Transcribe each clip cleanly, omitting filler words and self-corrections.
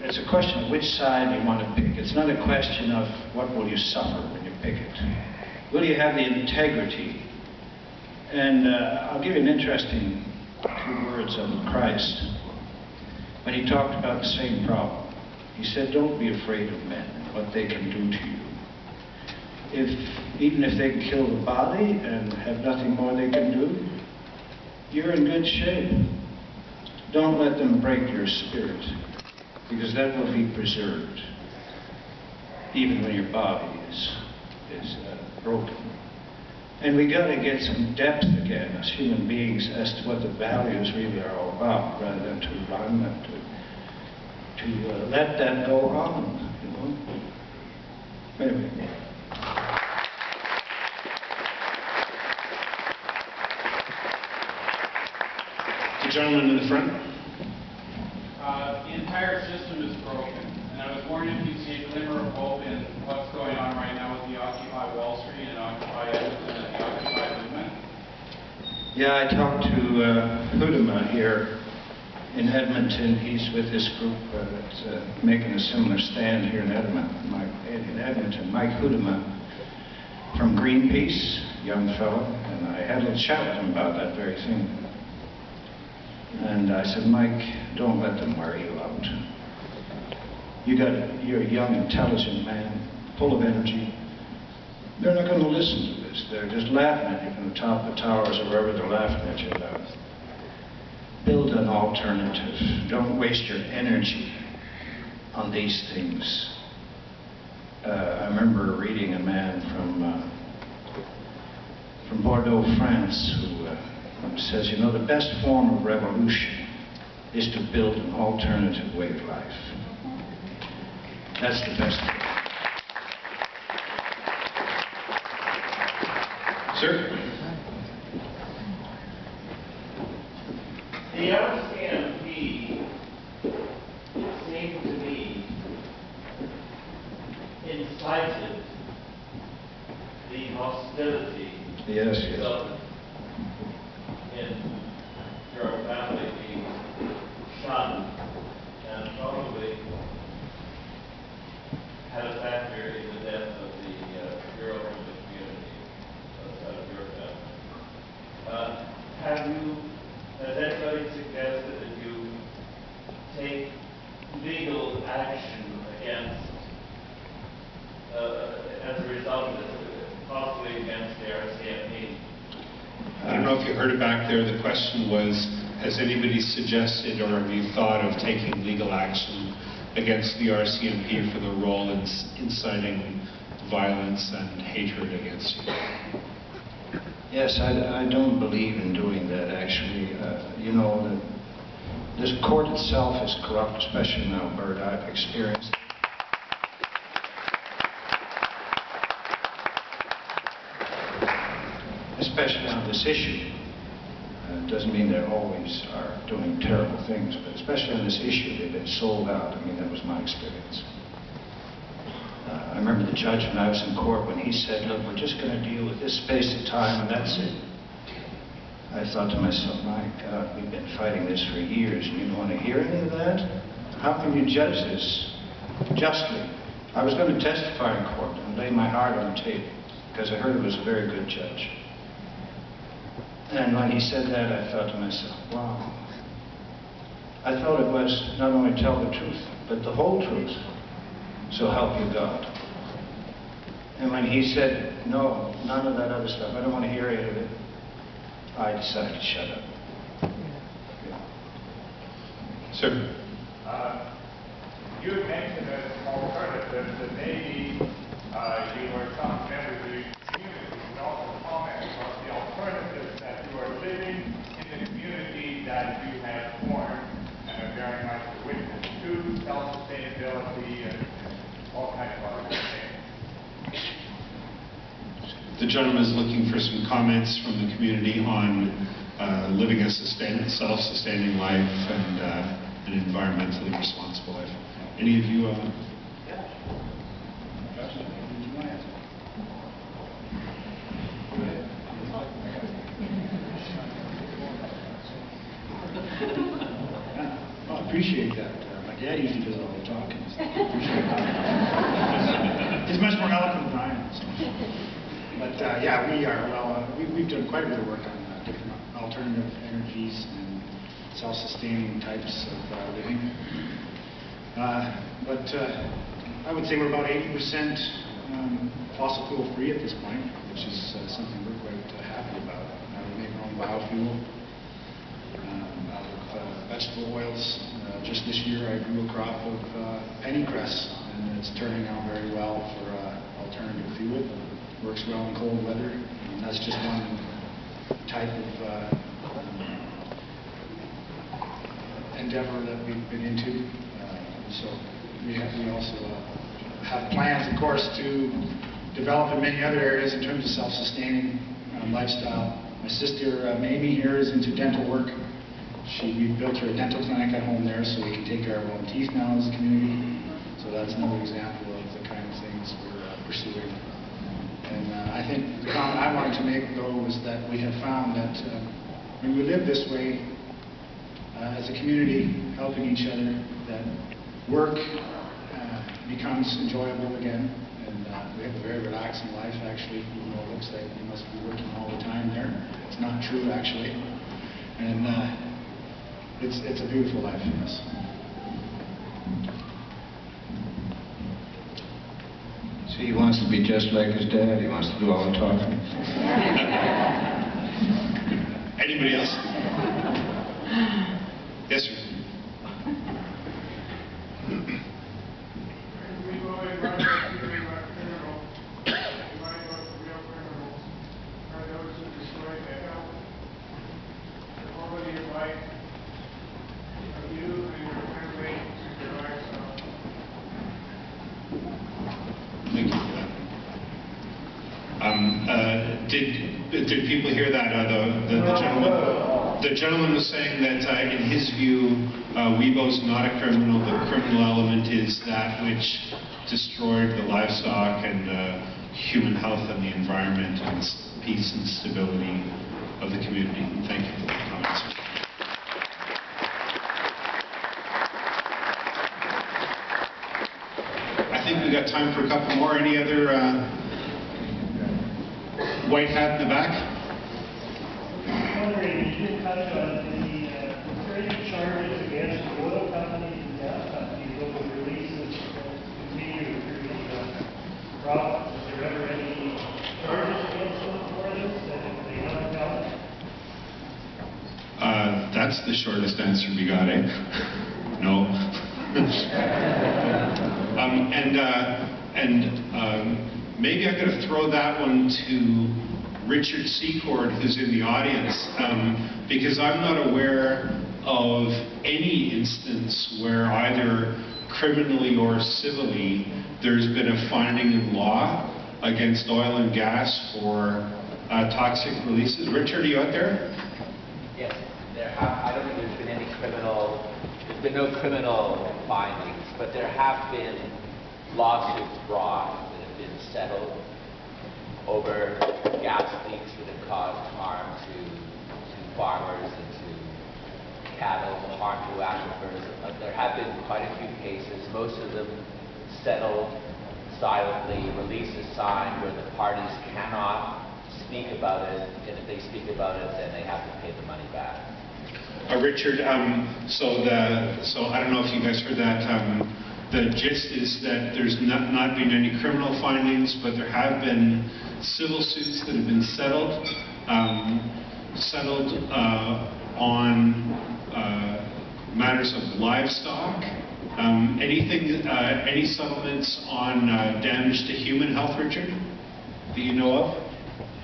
it's a question of which side you want to pick. It's not a question of what will you suffer when you pick it. Will you have the integrity? And I'll give you an interesting 2 words of Christ. When he talked about the same problem, he said, don't be afraid of men, what they can do to you. Even if they can kill the body and have nothing more they can do, you're in good shape. Don't let them break your spirit, because that will be preserved, even when your body is broken. And we got to get some depth again as human beings as to what the values really are all about, rather than to run and to let that go on, you know. Anyway. The gentleman in the front. The entire system is broken, and I was wondering if you see a glimmer of hope in what's going on right now with the Occupy Wall Street and Occupy Edmonton and the Occupy movement. Yeah, I talked to Hudema here in Edmonton. He's with this group that's making a similar stand here in Edmonton. Mike Hudema from Greenpeace, young fellow, and I had a little chat with him about that very thing. And I said, Mike, don't let them wear you out. You're a young, intelligent man, full of energy. They're not going to listen to this. They're just laughing at you from the top of the towers or wherever they're laughing at you about. Build an alternative. Don't waste your energy on these things. I remember reading a man from Bordeaux, France, who says, you know, the best form of revolution is to build an alternative way of life. That's the best way. Sir? The RCMP seemed to be incited the hostility Yes. in your family being shunned, and probably had a factor in the death of the girl from the community outside of your family. Has anybody suggested that you take legal action against, as a result of this, possibly against the RCMP? I don't know if you heard it back there. The question was, has anybody suggested or have you thought of taking legal action against the RCMP for the role in inciting violence and hatred against you? Yes, I don't believe in doing that, actually. You know, this court itself is corrupt, especially in Alberta. I've experienced it. Especially on this issue. It doesn't mean they always are doing terrible things, but especially on this issue, they've been sold out. I mean, that was my experience. I remember the judge when I was in court when he said, look, we're just going to deal with this space of time and that's it. I thought to myself, my God, we've been fighting this for years and you don't want to hear any of that? How can you judge this justly? I was going to testify in court and lay my heart on the table because I heard it was a very good judge. And when he said that, I thought to myself, wow. I thought it was not only tell the truth, but the whole truth. So help you God. And when he said, no, none of that other stuff, I don't want to hear any of it, I decided to shut up. Yeah. Sir? You had mentioned as an alternative that maybe you or some members of the community would also comment about the alternatives that you are living in the community that you have formed and are very much a witness to, self-sustainability and all kinds of other things. The gentleman is looking for some comments from the community on living a self-sustaining life and an environmentally responsible life. Any of you? I appreciate that. My Dad usually does all the talking. He's much more eloquent than I am. So. But yeah, we are, well, we've done quite a bit of work on different alternative energies and self-sustaining types of living. But I would say we're about 80% fossil fuel free at this point, which is something we're quite happy about. We make our own biofuel out of vegetable oils. Just this year I grew a crop of pennycress, and it's turning out very well for alternative fuel. Works well in cold weather, and that's just one type of endeavor that we've been into. So we also have plans, of course, to develop in many other areas in terms of self-sustaining lifestyle. My sister Mamie here is into dental work. We built her a dental clinic at home there, so we can take care of our own teeth now as a community. So that's another example of the kind of things we're pursuing. And I think the comment I wanted to make, though, was that we have found that when we live this way, as a community, helping each other, that work becomes enjoyable again. And we have a very relaxing life, actually, even though it looks like we must be working all the time there. It's not true, actually. And it's a beautiful life for us. See, he wants to be just like his dad. He wants to do all the talking. Anybody else? Yes, sir. Did people hear that? The gentleman was saying that in his view, Weibo's not a criminal. The criminal element is that which destroyed the livestock and human health and the environment and peace and stability of the community. Thank you for the comments. I think we got time for a couple more. Any other white hat in the back? I'm wondering, you didn't touch on the security charges against the oil companies and gas companies over releases to continue to the profits. Is there ever any charges against them for this that if they haven't done? That's the shortest answer we got, eh? No. Maybe I'm going to throw that one to Richard Secord, who's in the audience, because I'm not aware of any instance where either criminally or civilly there's been a finding in law against oil and gas for toxic releases. Richard, are you out there? Yes, I don't think there's been any there's been no criminal findings, but there have been lawsuits brought that have been settled over gas leaks that have caused harm to farmers and to cattle, harm to aquifers. There have been quite a few cases, most of them settled silently, releases signed where the parties cannot speak about it, and if they speak about it, then they have to pay the money back. Richard, so I don't know if you guys heard that. The gist is that there's not been any criminal findings, but there have been civil suits that have been settled on matters of livestock. Any settlements on damage to human health, Richard, that you know of?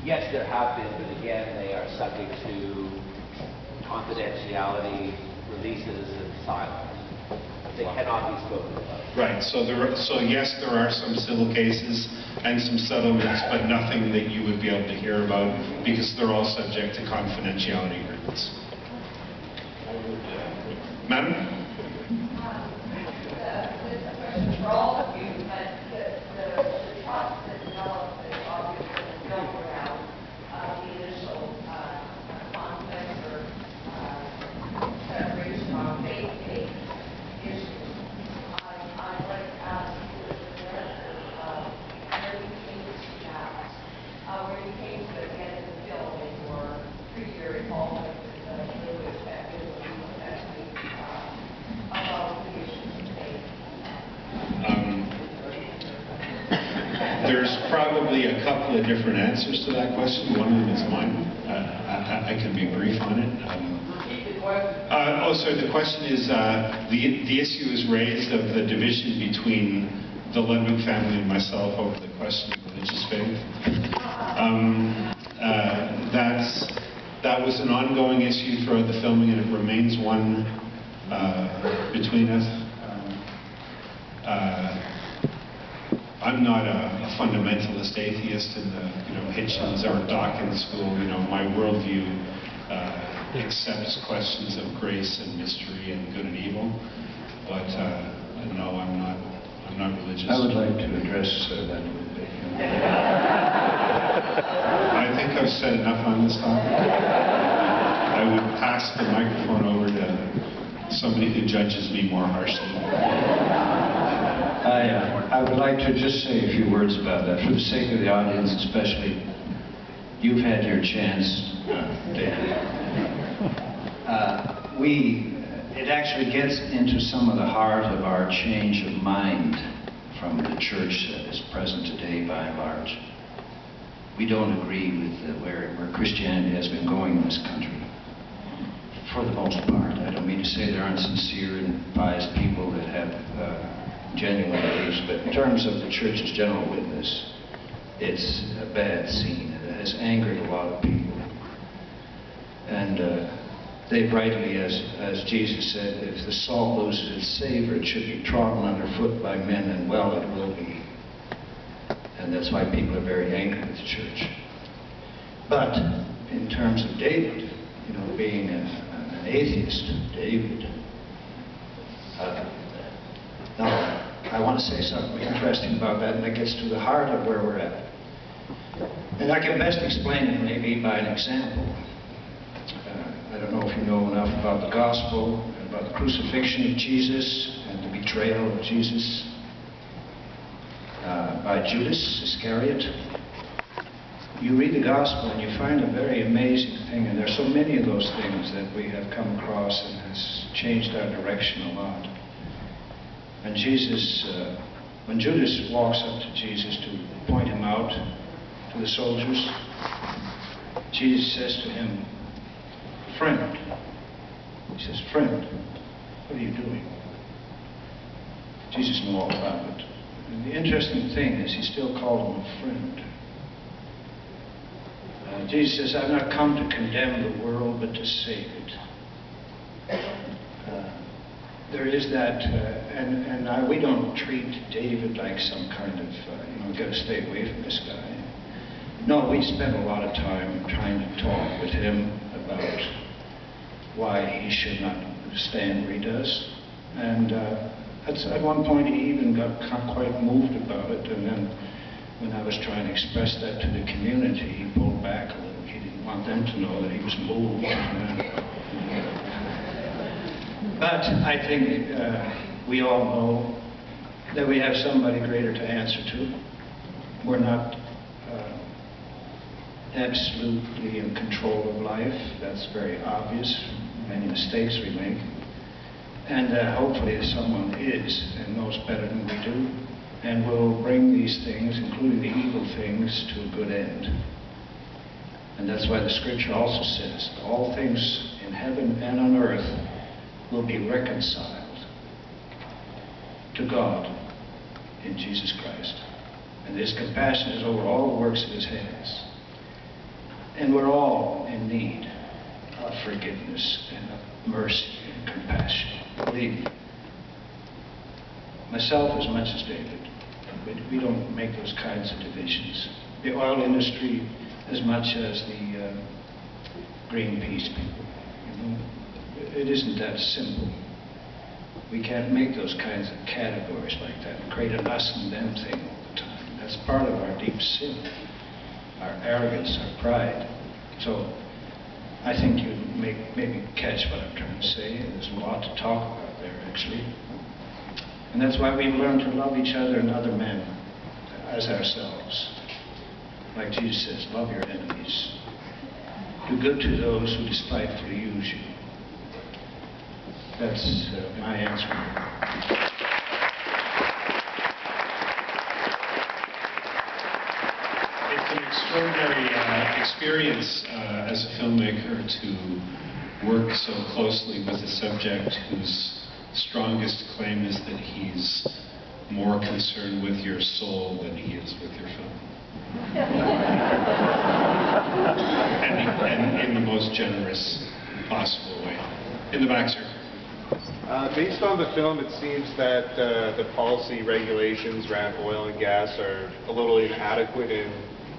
Yes, there have been, but again, they are subject to confidentiality, releases, and silence. They cannot be spoken about. Right. So yes, there are some civil cases and some settlements, but nothing that you would be able to hear about because they're all subject to confidentiality agreements. Madam? This is a question for all of you, but the trust that developed is obviously built around the initial conflict or separation on faith issues. There's probably a couple of different answers to that question. One of them is mine. I can be brief on it. Sorry, the question is, the issue is raised of the division between the Ludwig family and myself over the question of religious faith. That was an ongoing issue throughout the filming, and it remains one between us. I'm not a fundamentalist atheist in the, Hitchens or Dawkins school. My worldview accepts questions of grace and mystery and good and evil. But no, I'm not religious. I would like to address that a little bit. I think I've said enough on this topic. I would pass the microphone over to somebody who judges me more harshly. I would like to just say a few words about that, for the sake of the audience especially. You've had your chance, David. It actually gets into some of the heart of our change of mind from the church that is present today, by and large. We don't agree with where Christianity has been going in this country, for the most part. I don't mean to say there aren't sincere and pious people that have genuine beliefs, but in terms of the church's general witness, it's a bad scene. It has angered a lot of people. And they rightly, as Jesus said, if the salt loses its savor, it should be trodden underfoot by men, and well, it will be. And that's why people are very angry with the church. But in terms of David, being an atheist, David, now, I want to say something interesting about that, and it gets to the heart of where we're at. And I can best explain it maybe by an example. I don't know if you know enough about the gospel, about the crucifixion of Jesus and the betrayal of Jesus by Judas Iscariot. You read the gospel and you find a very amazing thing, and there's so many of those things that we have come across and has changed our direction a lot. And when Judas walks up to Jesus to point him out to the soldiers, Jesus says to him, "Friend." He says, "Friend, what are you doing?" Jesus knew all about it. And the interesting thing is he still called him a friend. Jesus says, "I've not come to condemn the world, but to save it." There is that, and we don't treat David like some kind of, we've got to stay away from this guy. No, we spend a lot of time trying to talk with him about why he should not stand where he does. And at one point he even got quite moved about it, and then when I was trying to express that to the community, he pulled back a little. He didn't want them to know that he was moved. But I think we all know that we have somebody greater to answer to. We're not absolutely in control of life. That's very obvious from many mistakes we make. And hopefully someone is and knows better than we do, and will bring these things, including the evil things, to a good end. And that's why the scripture also says, all things in heaven and on earth will be reconciled to God in Jesus Christ. And his compassion is over all the works of his hands. And we're all in need of forgiveness and of mercy and compassion. Believe me. Myself as much as David. We don't make those kinds of divisions. The oil industry as much as the Greenpeace people. It isn't that simple. We can't make those kinds of categories like that and create an us and them thing all the time. That's part of our deep sin, our arrogance, our pride. So I think you maybe catch what I'm trying to say. There's a lot to talk about there, actually. And that's why we've learned to love each other and other men as ourselves. Like Jesus says, love your enemies. Do good to those who despitefully use you. That's my answer. extraordinary experience as a filmmaker to work so closely with a subject whose strongest claim is that he's more concerned with your soul than he is with your film. and in the most generous possible way. In the back, sir. Based on the film, it seems that the policy regulations around oil and gas are a little inadequate in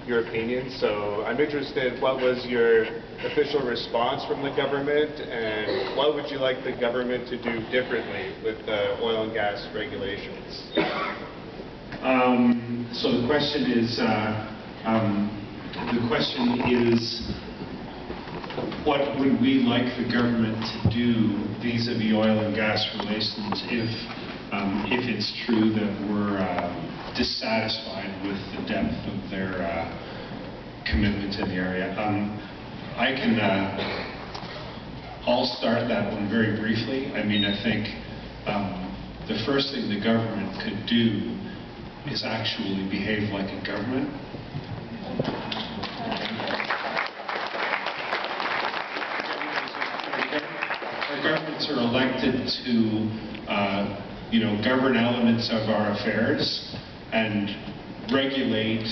your opinion. So I'm interested, what was your official response from the government, and what would you like the government to do differently with oil and gas regulations? So the question is, what would we like the government to do vis-a-vis oil and gas relations if it's true that we're dissatisfied with the depth of their commitment in the area? I'll start that one very briefly. I mean, I think the first thing the government could do is actually behave like a government. Governments are elected to, govern elements of our affairs and regulate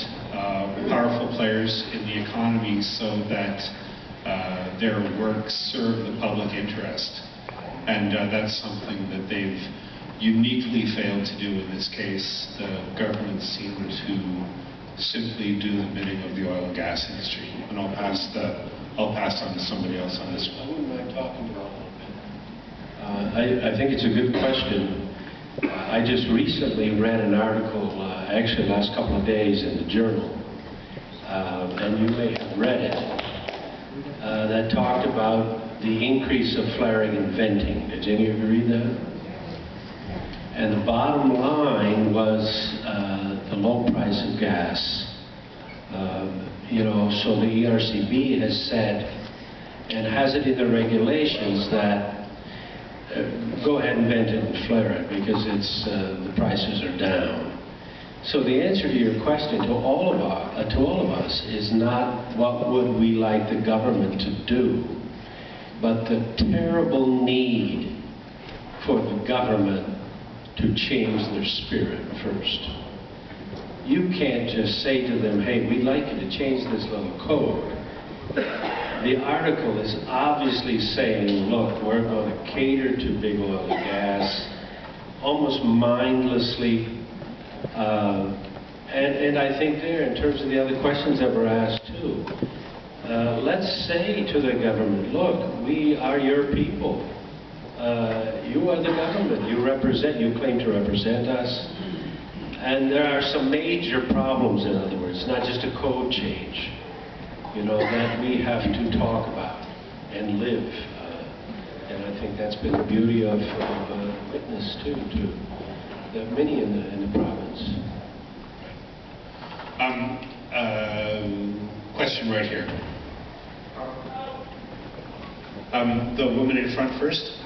powerful players in the economy so that their works serve the public interest. And that's something that they've uniquely failed to do in this case. The government seemed to simply do the bidding of the oil and gas industry. And I'll pass on to somebody else on this one. I wouldn't mind talking about it a little bit. I think it's a good question. I just recently read an article, actually the last couple of days in the Journal, and you may have read it, that talked about the increase of flaring and venting. Did any of you read that? And the bottom line was the low price of gas. So the ERCB has said, and has it in the regulations, that go ahead and vent it and flare it because the prices are down. So the answer to your question to all of us is not what would we like the government to do, but the terrible need for the government to change their spirit first. You can't just say to them, hey, we'd like you to change this little code. The article is obviously saying, look, we're going to cater to big oil and gas, almost mindlessly. And I think there, in terms of the other questions that were asked too, let's say to the government, look, we are your people. You are the government. You claim to represent us. And there are some major problems, in other words, not just a code change, that we have to talk about and live. And I think that's been the beauty of witness too, to the many in the province. Question right here. The woman in front first.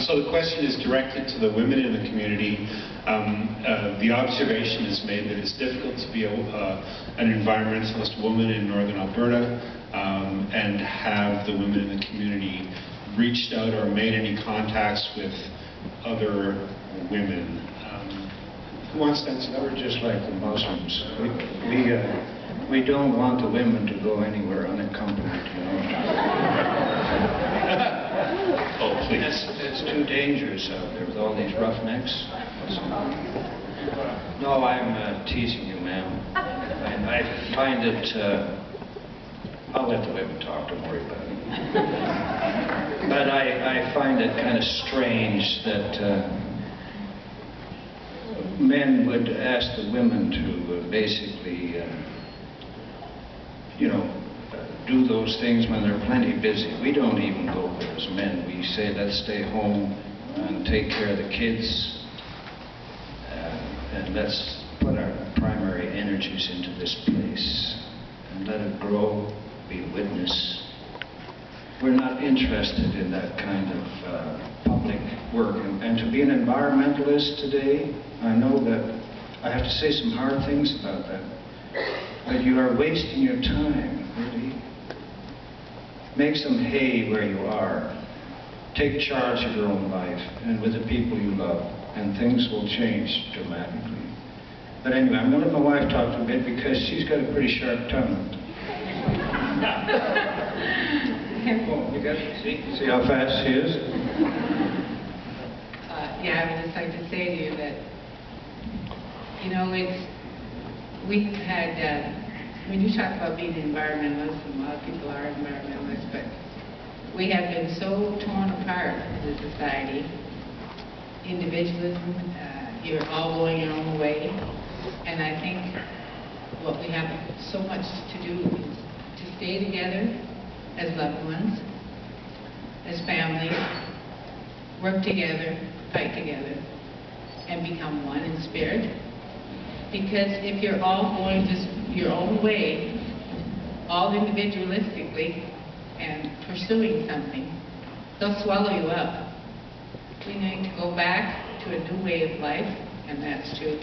So the question is directed to the women in the community. The observation is made that it's difficult to be an environmentalist woman in northern Alberta and have the women in the community reached out or made any contacts with other women. Who wants to answer that? We're just like the Muslims. We don't want the women to go anywhere unaccompanied, Oh, please. It's too dangerous out there with all these roughnecks. No, I'm teasing you, ma'am. I find it, I'll let the women talk, don't worry about it. But I find it kind of strange that men would ask the women to basically, do those things when they're plenty busy. We don't even go there as men. We say, let's stay home and take care of the kids, and let's put our primary energies into this place and let it grow, be a witness. We're not interested in that kind of public work. And to be an environmentalist today, I know that I have to say some hard things about that. But you are wasting your time, really. Make some hay where you are. Take charge of your own life and with the people you love, and things will change dramatically. But anyway, I'm going to let my wife talk a bit because she's got a pretty sharp tongue. Oh, you got it? See how fast she is? Yeah, I would just like to say to you that, you know, we've had, when you talk about being environmentalists, and a lot of people are environmentalists, but we have been so torn apart as a society. Individualism, you're all going your own way, and I think what we have so much to do is to stay together as loved ones, as families, work together, fight together, and become one in spirit. Because if you're all going just your own way, all individualistically, and pursuing something, they'll swallow you up. We need to go back to a new way of life, and that's to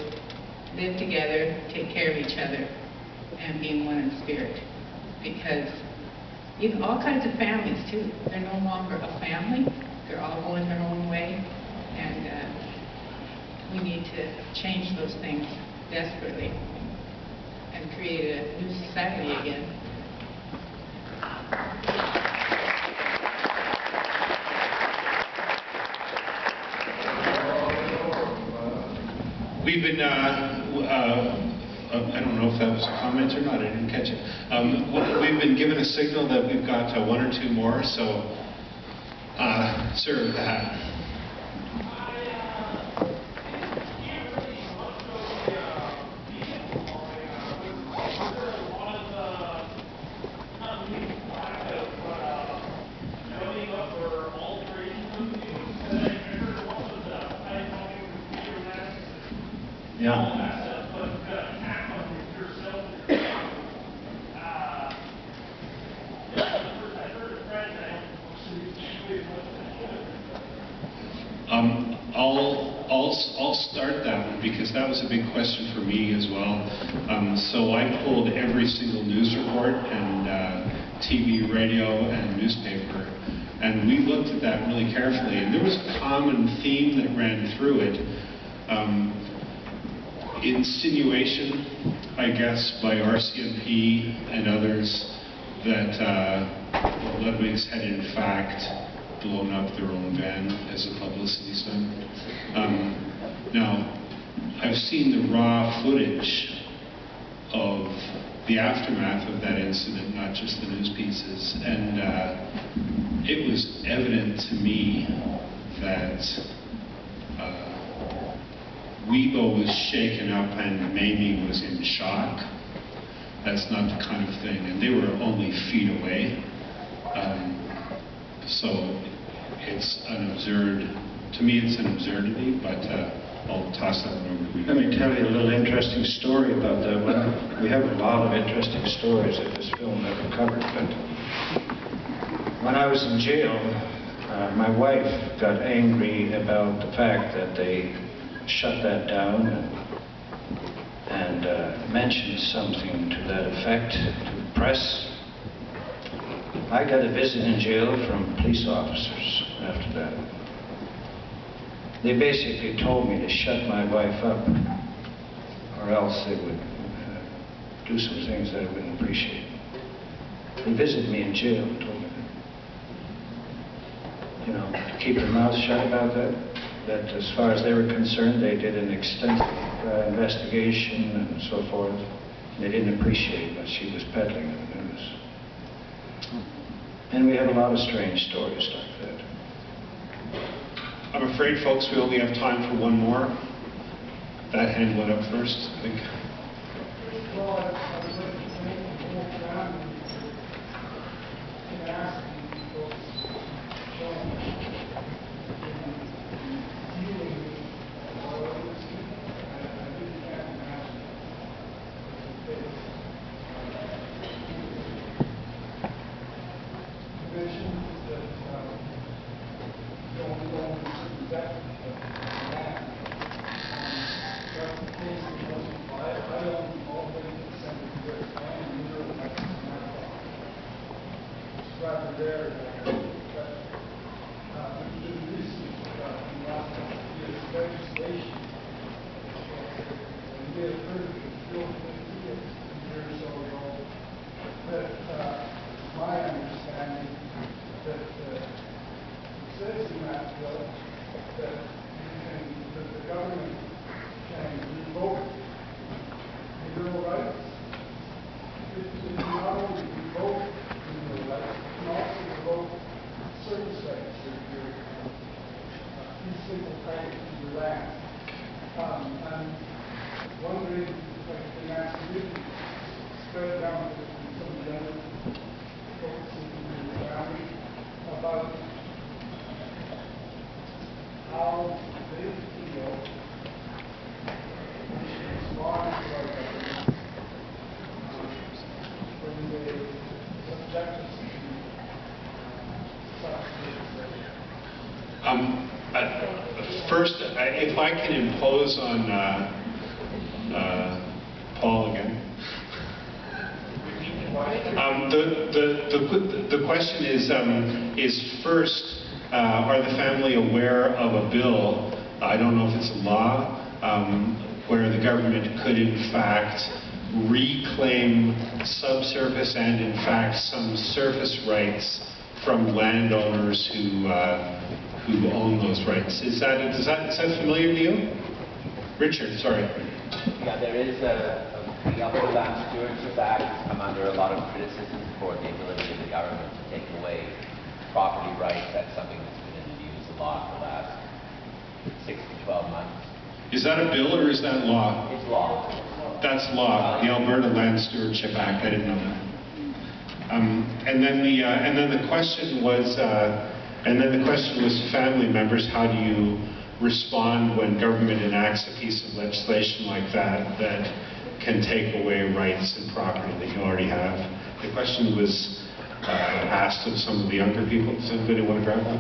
live together, take care of each other, and be one in spirit. Because even all kinds of families, too, they're no longer a family. They're all going their own way, and we need to change those things desperately and create a new society again. We've been, I don't know if that was a comment or not, I didn't catch it. We've been given a signal that we've got one or two more, so serve that. I'll start that one because that was a big question for me as well. So I pulled every single news report and TV, radio, and newspaper, and we looked at that really carefully. And there was a common theme that ran through it. Insinuation, I guess, by RCMP and others that Ludwig's had in fact blown up their own van as a publicity stunt. Now, I've seen the raw footage of the aftermath of that incident, not just the news pieces, and it was evident to me that Weibo was shaken up and Mamie was in shock. That's not the kind of thing, and they were only feet away. So it's an absurd, to me it's an absurdity, but I'll toss that one over to you. Let me tell you a little interesting story about that one. We have a lot of interesting stories that this film never covered, but when I was in jail, my wife got angry about the fact that they shut that down and mentioned something to that effect to the press. I got a visit in jail from police officers after that. They basically told me to shut my wife up, or else they would do some things that I wouldn't appreciate. They visited me in jail and told me that, you know, to keep their mouth shut about that. That as far as they were concerned, they did an extensive investigation and so forth. They didn't appreciate what she was peddling in the news. And we have a lot of strange stories like that. I'm afraid, folks, we only have time for one more. That hand went up first, I think. there that we did recently in last year's legislation. And we have heard of the bill 50 years or so ago that my understanding that it says in that bill that the government can revoke the bill of rights. It can not only revoke the bill of rights, it can also revoke service rights or your simple title to your land. I'm wondering if I can ask you to spread around to some of the other folks in the family about how they feel we should respond to our government when they subject us to such legislation. First, if I can impose on Paul again. The question is first, are the family aware of a bill, I don't know if it's a law, where the government could in fact reclaim subsurface and in fact some surface rights from landowners who own those rights. Is that familiar to you? Richard, sorry. Yeah, there is the Alberta Land Stewardship Act has come under a lot of criticism for the ability of the government to take away property rights. That's something that's been in the news a lot for the last 6 to 12 months. Is that a bill or is that law? It's law. That's law, the Alberta Land Stewardship Act. I didn't know that. And then the question was to family members, how do you respond when government enacts a piece of legislation like that that can take away rights and property that you already have? The question was asked of some of the younger people. Does anybody want to grab one?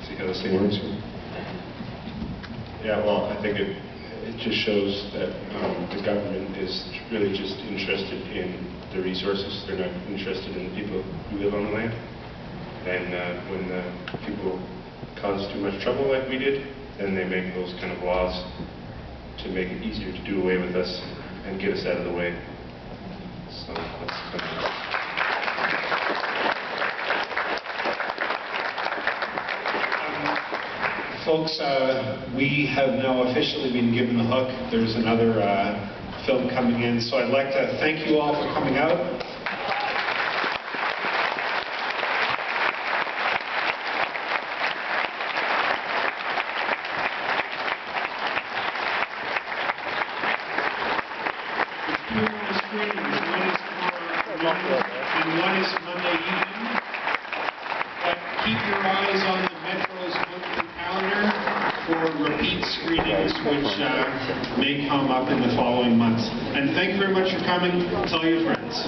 See how this thing works? Yeah, well, I think it just shows that the government is really just interested in the resources. They're not interested in the people who live on the land. And when people cause too much trouble like we did, then they make those kind of laws to make it easier to do away with us and get us out of the way. So that's kind of Folks, we have now officially been given the hook. There's another film coming in, so I'd like to thank you all for coming out. And one is Monday evening. But keep your eyes on the Metro's monthly calendar for repeat screenings, which may come up in the following months. And thank you very much for coming. Tell your friends.